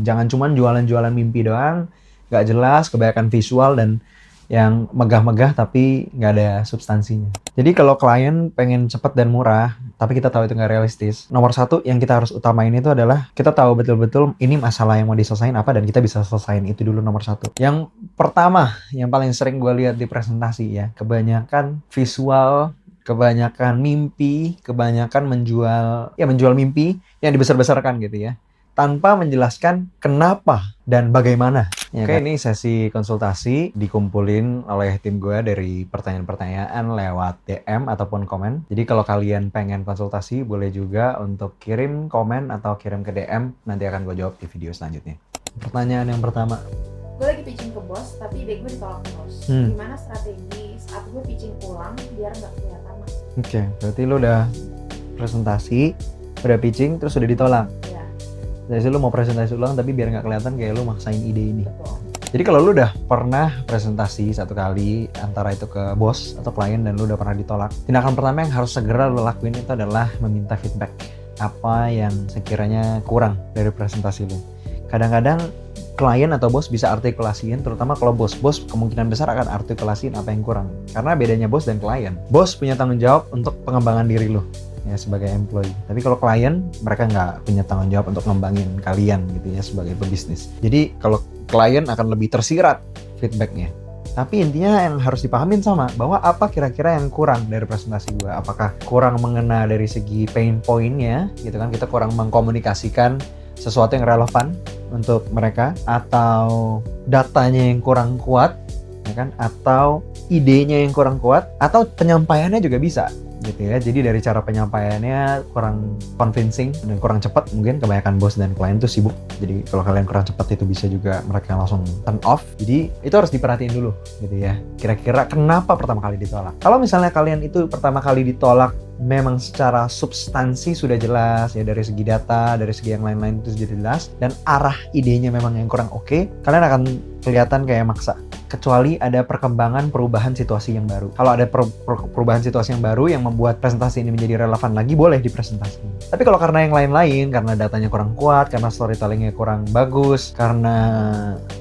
Jangan cuman jualan-jualan mimpi doang, nggak jelas, kebanyakan visual dan yang megah-megah tapi nggak ada substansinya. Jadi kalau klien pengen cepat dan murah, tapi kita tahu itu nggak realistis, nomor satu yang kita harus utamain itu adalah kita tahu betul-betul ini masalah yang mau diselesain apa dan kita bisa selesain itu dulu nomor satu. Yang pertama, yang paling sering gue lihat di presentasi ya, kebanyakan visual, kebanyakan mimpi, kebanyakan menjual mimpi yang dibesar-besarkan gitu ya, tanpa menjelaskan kenapa dan bagaimana. Ya, Oke, ini sesi konsultasi dikumpulin oleh tim gue dari pertanyaan-pertanyaan lewat DM ataupun komen. Jadi kalau kalian pengen konsultasi, boleh juga untuk kirim komen atau kirim ke DM. Nanti akan gue jawab di video selanjutnya. Pertanyaan yang pertama. Gue lagi pitching ke bos, tapi ide gue ditolak bos. Gimana strategi saat gue pitching ulang biar nggak kelihatan mas? Oke, berarti lu udah presentasi, udah pitching, terus udah ditolak. Iya. Jadi lu mau presentasi ulang tapi biar nggak kelihatan kayak lu maksain ide ini. Betul. Jadi kalau lu udah pernah presentasi satu kali antara itu ke bos atau klien dan lu udah pernah ditolak, tindakan pertama yang harus segera lu lakuin itu adalah meminta feedback. Apa yang sekiranya kurang dari presentasi lu. Kadang-kadang klien atau bos bisa artikulasiin, terutama kalau bos kemungkinan besar akan artikulasiin apa yang kurang. Karena bedanya bos dan klien. Bos punya tanggung jawab untuk pengembangan diri lu ya sebagai employee. Tapi kalau klien, mereka nggak punya tanggung jawab untuk ngembangin kalian gitu ya sebagai pebisnis. Jadi kalau klien akan lebih tersirat feedbacknya. Tapi intinya yang harus dipahamin sama, bahwa apa kira-kira yang kurang dari presentasi gue. Apakah kurang mengena dari segi pain point-nya, gitu kan, kita kurang mengkomunikasikan sesuatu yang relevan untuk mereka, atau datanya yang kurang kuat, ya kan, atau idenya yang kurang kuat, atau penyampaiannya juga bisa. Gitu ya. Jadi dari cara penyampaiannya kurang convincing dan kurang cepat, mungkin kebanyakan bos dan klien tuh sibuk. Jadi kalau kalian kurang cepat itu bisa juga mereka langsung turn off. Jadi itu harus diperhatiin dulu gitu ya. Kira-kira kenapa pertama kali ditolak? Kalau misalnya kalian itu pertama kali ditolak memang secara substansi sudah jelas ya, dari segi data, dari segi yang lain-lain itu sudah jelas, dan arah idenya memang yang kurang oke, kalian akan kelihatan kayak maksa. Kecuali ada perkembangan perubahan situasi yang baru. Kalau ada perubahan situasi yang baru yang membuat presentasi ini menjadi relevan lagi, boleh dipresentasikan. Tapi kalau karena yang lain-lain, karena datanya kurang kuat, karena storytellingnya kurang bagus, karena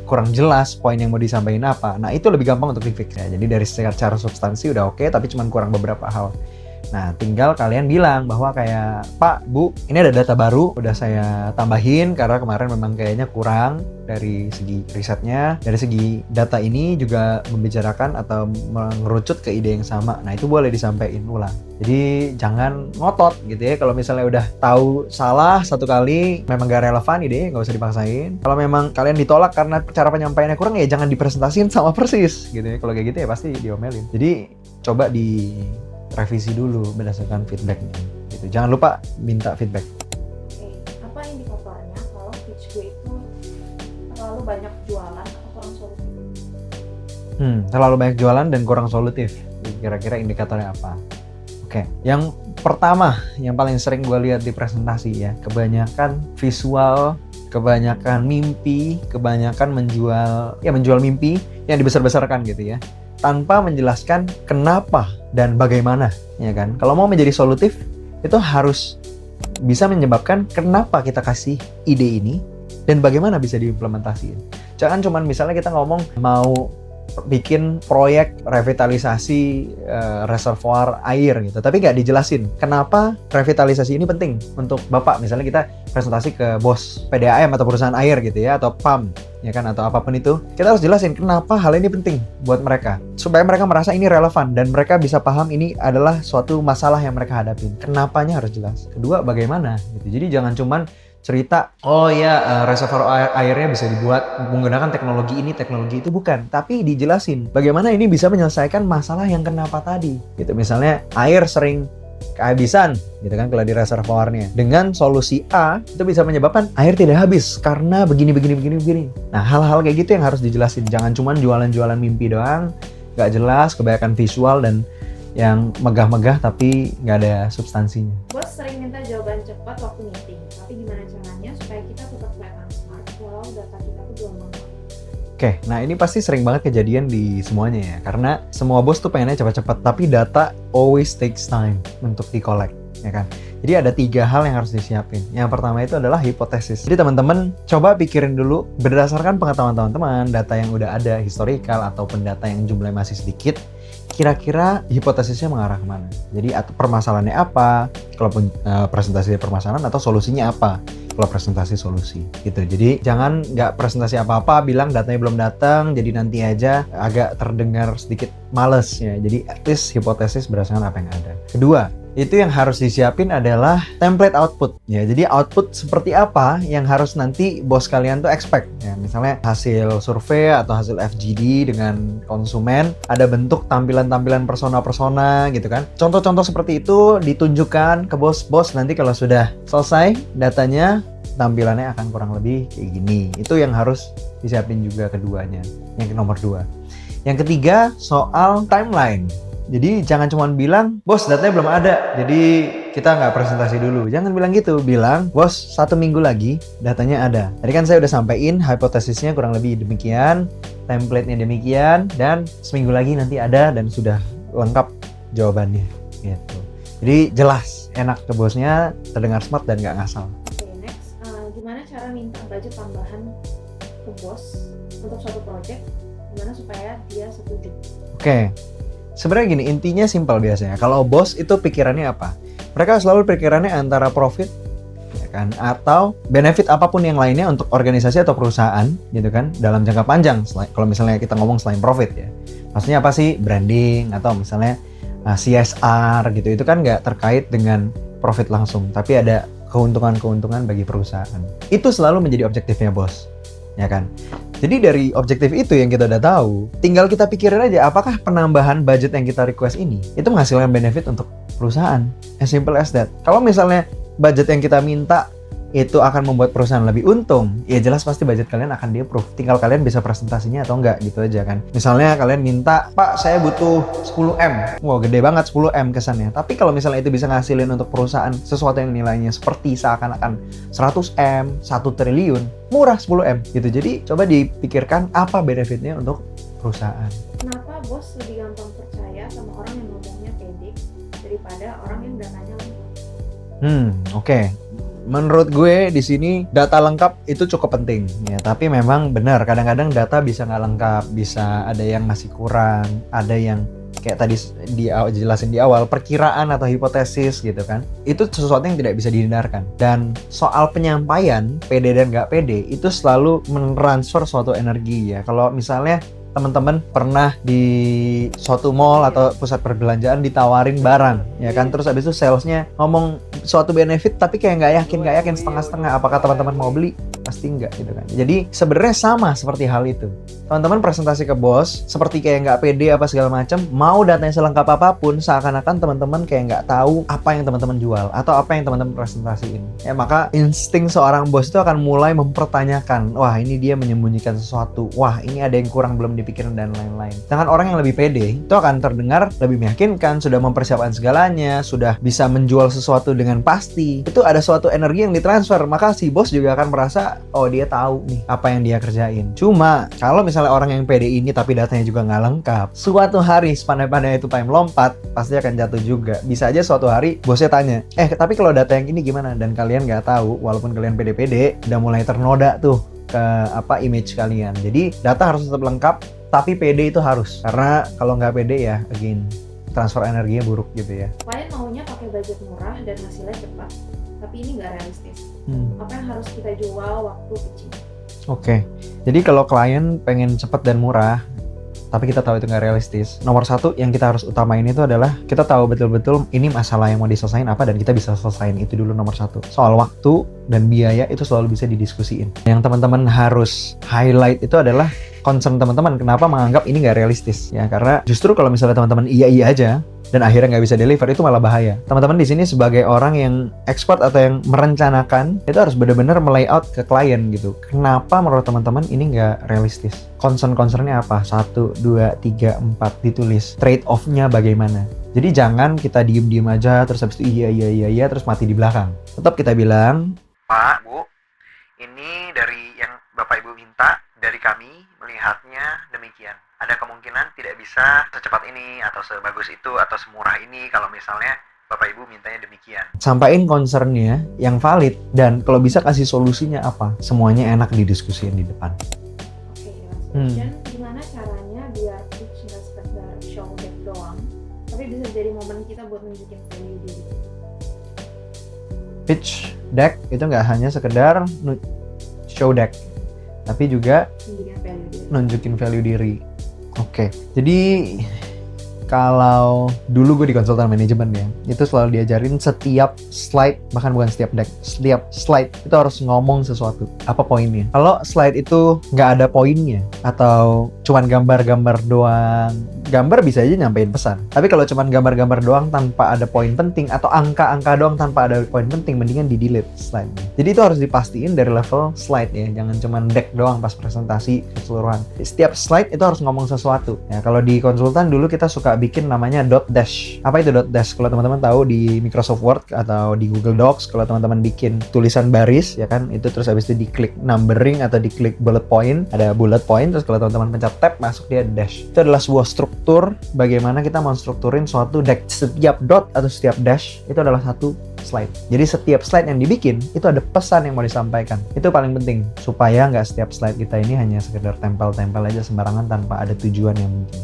kurang jelas poin yang mau disampaikan apa, nah itu lebih gampang untuk di-fix ya. Jadi dari secara substansi udah oke, tapi cuma kurang beberapa hal. Nah, tinggal kalian bilang bahwa kayak, Pak, Bu, ini ada data baru, udah saya tambahin karena kemarin memang kayaknya kurang dari segi risetnya. Dari segi data ini juga membicarakan atau mengerucut ke ide yang sama. Nah, itu boleh disampaikan ulang. Jadi jangan ngotot gitu ya. Kalau misalnya udah tahu salah satu kali, memang gak relevan idenya, nggak usah dipaksain. Kalau memang kalian ditolak karena cara penyampaiannya kurang, ya jangan dipresentasiin sama persis gitu ya. Kalau kayak gitu ya pasti diomelin. Jadi coba revisi dulu berdasarkan feedbacknya gitu. Jangan lupa minta feedback. Oke, apa indikatornya kalau pitch gue itu terlalu banyak jualan atau kurang solutif? Terlalu banyak jualan dan kurang solutif. Kira-kira indikatornya apa? Oke, yang pertama yang paling sering gue lihat di presentasi ya, kebanyakan visual, kebanyakan mimpi, kebanyakan menjual mimpi yang dibesar-besarkan gitu ya, tanpa menjelaskan kenapa dan bagaimana, ya kan? Kalau mau menjadi solutif, itu harus bisa menyebabkan kenapa kita kasih ide ini dan bagaimana bisa diimplementasiin. Jangan cuman misalnya kita ngomong mau bikin proyek revitalisasi reservoir air gitu, tapi nggak dijelasin kenapa revitalisasi ini penting untuk Bapak. Misalnya kita presentasi ke bos PDAM atau perusahaan air gitu ya, atau PAM ya kan, atau apapun itu, kita harus jelasin kenapa hal ini penting buat mereka, supaya mereka merasa ini relevan dan mereka bisa paham ini adalah suatu masalah yang mereka hadapin. Kenapanya harus jelas. Kedua, bagaimana gitu. Jadi jangan cuman cerita, oh ya reservoir airnya bisa dibuat menggunakan teknologi ini, teknologi itu, bukan. Tapi dijelasin bagaimana ini bisa menyelesaikan masalah yang kenapa tadi. Gitu, misalnya air sering kehabisan gitu kan kalau di reservoirnya. Dengan solusi A itu bisa menyebabkan air tidak habis karena begini. Nah, hal-hal kayak gitu yang harus dijelasin. Jangan cuman jualan-jualan mimpi doang, nggak jelas, kebanyakan visual dan yang megah-megah tapi nggak ada substansinya. Bos sering minta jawaban cepat waktu meeting, tapi gimana caranya supaya kita tetap kelihatan smart walau data kita tuh belum lengkap? Oke, nah ini pasti sering banget kejadian di semuanya ya, karena semua bos tuh pengennya cepat-cepat, tapi data always takes time untuk di-collect. ya kan? Jadi ada 3 hal yang harus disiapin. Yang pertama itu adalah hipotesis. Jadi teman-teman coba pikirin dulu berdasarkan pengetahuan teman-teman, data yang udah ada, historical ataupun data yang jumlahnya masih sedikit, kira-kira hipotesisnya mengarah kemana. Jadi permasalahannya apa, kalaupun presentasi permasalahan, atau solusinya apa kalau presentasi solusi gitu. Jadi jangan nggak presentasi apa-apa bilang datanya belum datang, jadi nanti aja, agak terdengar sedikit males ya. Jadi at least hipotesis berdasarkan apa yang ada. Kedua, itu yang harus disiapin adalah template output ya. Jadi output seperti apa yang harus nanti bos kalian tuh expect ya. Misalnya hasil survei atau hasil FGD dengan konsumen, ada bentuk tampilan-tampilan persona-persona gitu kan. Contoh-contoh seperti itu ditunjukkan ke bos-bos, nanti kalau sudah selesai datanya, tampilannya akan kurang lebih kayak gini. Itu yang harus disiapin juga keduanya. Yang nomor 2. Yang ketiga, soal timeline. Jadi jangan cuma bilang, bos datanya belum ada, jadi kita nggak presentasi dulu. Jangan bilang gitu, bilang, bos 1 minggu lagi datanya ada. Tadi kan saya udah sampein hipotesisnya kurang lebih demikian, template-nya demikian, dan seminggu lagi nanti ada dan sudah lengkap jawabannya. Gitu. Jadi jelas, enak ke bosnya, terdengar smart dan nggak ngasal. Oke, next, gimana cara minta budget tambahan ke bos untuk suatu project, gimana supaya dia setuju? Oke. Sebenarnya gini, intinya simpel biasanya. Kalau bos itu pikirannya apa? Mereka selalu pikirannya antara profit, ya kan, atau benefit apapun yang lainnya untuk organisasi atau perusahaan, gitu kan, dalam jangka panjang. Kalau misalnya kita ngomong selain profit ya, maksudnya apa sih? Branding atau misalnya CSR gitu. Itu kan nggak terkait dengan profit langsung, tapi ada keuntungan-keuntungan bagi perusahaan. Itu selalu menjadi objektifnya bos, ya kan? Jadi dari objektif itu yang kita udah tahu, tinggal kita pikirin aja apakah penambahan budget yang kita request ini itu menghasilkan benefit untuk perusahaan. As simple as that. Kalau misalnya budget yang kita minta itu akan membuat perusahaan lebih untung, ya jelas pasti budget kalian akan di-approve. Tinggal kalian bisa presentasinya atau enggak gitu aja kan. Misalnya kalian minta, Pak saya butuh 10M. Wow gede banget 10M kesannya. Tapi kalau misalnya itu bisa ngasilin untuk perusahaan sesuatu yang nilainya seperti seakan-akan 100M, 1 triliun, murah 10M gitu. Jadi coba dipikirkan apa benefitnya untuk perusahaan. Kenapa bos lebih gampang percaya sama orang yang ngomongnya pede daripada orang yang datanya lengkap? Oke. Menurut gue di sini data lengkap itu cukup penting ya, tapi memang benar kadang-kadang data bisa nggak lengkap, bisa ada yang masih kurang, ada yang kayak tadi dijelasin di awal, perkiraan atau hipotesis gitu kan. Itu sesuatu yang tidak bisa dihindarkan. Dan soal penyampaian pede dan nggak pede itu selalu mentransfer suatu energi ya. Kalau misalnya teman-teman pernah di suatu mall atau pusat perbelanjaan ditawarin barang ya kan, terus habis itu salesnya ngomong suatu benefit tapi kayak nggak yakin setengah-setengah, apakah teman-teman mau beli? Pasti enggak gitu kan. Jadi sebenarnya sama seperti hal itu. Teman-teman presentasi ke bos seperti kayak nggak pede apa segala macam, mau datanya selengkap apapun seakan-akan teman-teman kayak nggak tahu apa yang teman-teman jual atau apa yang teman-teman presentasiin. Ya maka insting seorang bos itu akan mulai mempertanyakan, wah ini dia menyembunyikan sesuatu, wah ini ada yang kurang belum dipikirin dan lain-lain. Sedangkan orang yang lebih pede itu akan terdengar lebih meyakinkan, sudah mempersiapkan segalanya, sudah bisa menjual sesuatu dengan pasti. Itu ada suatu energi yang ditransfer, maka si bos juga akan merasa oh dia tahu nih apa yang dia kerjain. Cuma kalau misalnya orang yang pede ini tapi datanya juga nggak lengkap, suatu hari sepandai-pandai itu time lompat pasti akan jatuh juga. Bisa aja suatu hari bosnya tanya, tapi kalau data yang ini gimana? Dan kalian nggak tahu, walaupun kalian pede-pede udah mulai ternoda tuh ke image kalian. Jadi data harus tetap lengkap, tapi pede itu harus, karena kalau nggak pede ya again transfer energinya buruk gitu ya. Klien maunya pakai budget murah dan hasilnya cepat, tapi ini nggak realistis. Apa yang harus kita jual waktu pitching? Oke, jadi kalau klien pengen cepat dan murah, tapi kita tahu itu nggak realistis, nomor satu yang kita harus utamain itu adalah kita tahu betul-betul ini masalah yang mau diselesain apa dan kita bisa selesain itu dulu nomor satu. Soal waktu dan biaya itu selalu bisa didiskusiin. Yang teman-teman harus highlight itu adalah concern teman-teman kenapa menganggap ini nggak realistis ya, karena justru kalau misalnya teman-teman iya aja dan akhirnya nggak bisa deliver itu malah bahaya. Teman-teman di sini sebagai orang yang expert atau yang merencanakan itu harus benar-benar melayout ke klien gitu. Kenapa menurut teman-teman ini nggak realistis? Concern-concernnya apa? 1, 2, 3, 4 ditulis. Trade off-nya bagaimana? Jadi jangan kita diem-diem aja terus habis itu iya terus mati di belakang. Tetap kita bilang, Pak, Bu, ini dari yang Bapak Ibu minta, dari kami melihatnya demikian. Ada kemungkinan tidak bisa secepat ini atau sebagus itu atau semurah ini kalau misalnya Bapak Ibu mintanya demikian. Sampaiin concernnya yang valid dan kalau bisa kasih solusinya apa. Semuanya enak didiskusiin di depan. Oke, solution. Gimana caranya biar pitch nggak sekedar show deck doang, tapi bisa jadi momen kita buat nunjukin value diri. Pitch deck itu nggak hanya sekedar show deck, tapi juga Nunjukin value diri. nunjukin value diri. Oke, jadi kalau dulu gue di konsultan manajemen ya, itu selalu diajarin setiap slide, bahkan bukan setiap deck, setiap slide itu harus ngomong sesuatu. Apa poinnya? Kalau slide itu nggak ada poinnya, atau cuman gambar-gambar doang, gambar bisa aja nyampein pesan. Tapi kalau cuman gambar-gambar doang tanpa ada poin penting, atau angka-angka doang tanpa ada poin penting, mendingan di-delete slide-nya. Jadi itu harus dipastiin dari level slide ya, jangan cuman deck doang pas presentasi keseluruhan. Setiap slide itu harus ngomong sesuatu. Ya, kalau di konsultan dulu kita suka bikin namanya dot dash. Apa itu dot dash? Kalau teman-teman tahu di Microsoft Word atau di Google Docs, kalau teman-teman bikin tulisan baris ya kan, itu terus habis itu diklik numbering atau diklik bullet point, ada bullet point, terus kalau teman-teman pencet tab masuk dia dash. Itu adalah sebuah struktur bagaimana kita menstrukturin suatu deck. Setiap dot atau setiap dash itu adalah satu slide. Jadi setiap slide yang dibikin itu ada pesan yang mau disampaikan. Itu paling penting supaya nggak setiap slide kita ini hanya sekedar tempel-tempel aja sembarangan tanpa ada tujuan yang mungkin.